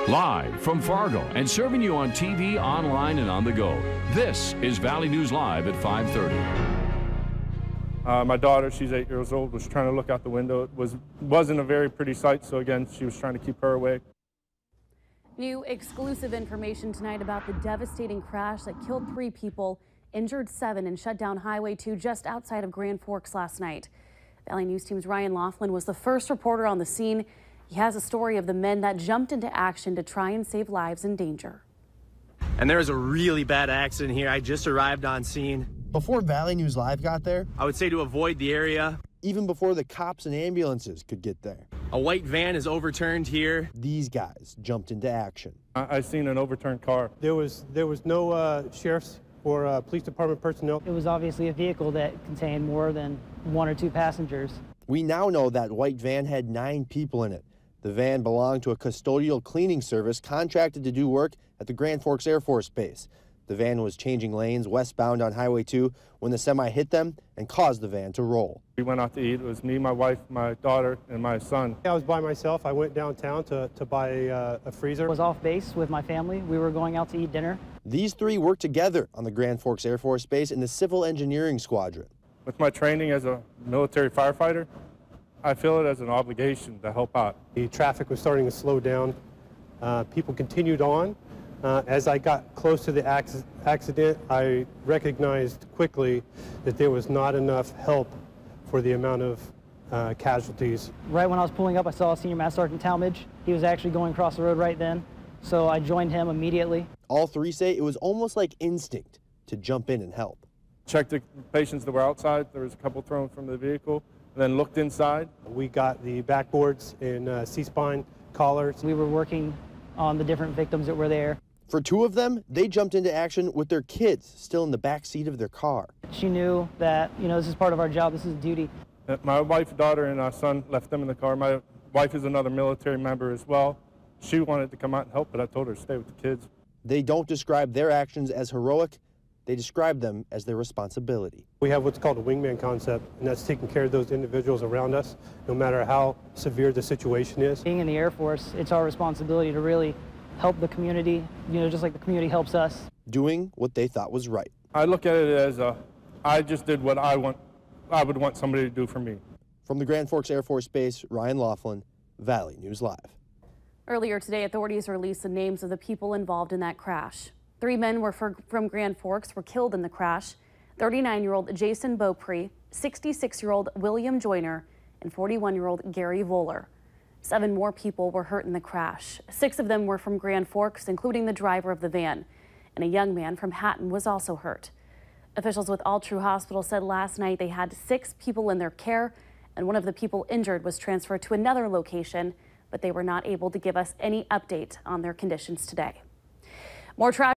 Live from Fargo and serving you on TV, online, and on the go. This is Valley News Live at 5:30. My daughter, she's 8 years old, was trying to look out the window. It wasn't a very pretty sight, so again, she was trying to keep her away. New exclusive information tonight about the devastating crash that killed 3 people, injured 7, and shut down Highway 2 just outside of Grand Forks last night. Valley News Team's Ryan Laughlin was the first reporter on the scene. He has a story of the men that jumped into action to try and save lives in danger. And there was a really bad accident here. I just arrived on scene. Before Valley News Live got there, I would say to avoid the area. even before the cops and ambulances could get there, A white van is overturned here. these guys jumped into action. I seen an overturned car. There was no sheriff's or police department personnel. It was obviously a vehicle that contained more than 1 or 2 passengers. We now know that white van had 9 people in it. The van belonged to a custodial cleaning service contracted to do work at the Grand Forks Air Force Base. The van was changing lanes westbound on Highway 2 when the semi hit them and caused the van to roll. We went out to eat. It was me, my wife, my daughter, and my son. I was by myself. I went downtown to buy a freezer. I was off base with my family. We were going out to eat dinner. These 3 worked together on the Grand Forks Air Force Base in the Civil Engineering Squadron. With my training as a military firefighter, I feel it as an obligation to help out. The traffic was starting to slow down. People continued on. As I got close to the accident, I recognized quickly that there was not enough help for the amount of casualties. Right when I was pulling up, I saw Senior Master Sergeant Talmadge. He was actually going across the road right then, so I joined him immediately. All 3 say it was almost like instinct to jump in and help. Checked the patients that were outside. There was a couple thrown from the vehicle. Then looked inside. We got the backboards and C-spine collars. We were working on the different victims that were there. For 2 of them, they jumped into action with their kids still in the back seat of their car. She knew that, this is part of our job, this is duty. My wife, daughter, and our son left them in the car. My wife is another military member as well. She wanted to come out and help, but I told her to stay with the kids. They don't describe their actions as heroic. They describe them as their responsibility. We have what's called a wingman concept, and that's taking care of those individuals around us, no matter how severe the situation is. Being in the Air Force, it's our responsibility to really help the community, just like the community helps us. Doing what they thought was right. I look at it as I just did what I would want somebody to do for me. From the Grand Forks Air Force Base, Ryan Laughlin, Valley News Live. Earlier today, authorities released the names of the people involved in that crash. 3 men from Grand Forks were killed in the crash. 39-year-old Jason Beaupre, 66-year-old William Joyner, and 41-year-old Gary Voller. 7 more people were hurt in the crash. 6 of them were from Grand Forks, including the driver of the van. And a young man from Hatton was also hurt. Officials with All True Hospital said last night they had 6 people in their care, and one of the people injured was transferred to another location, but they were not able to give us any update on their conditions today. More traffic.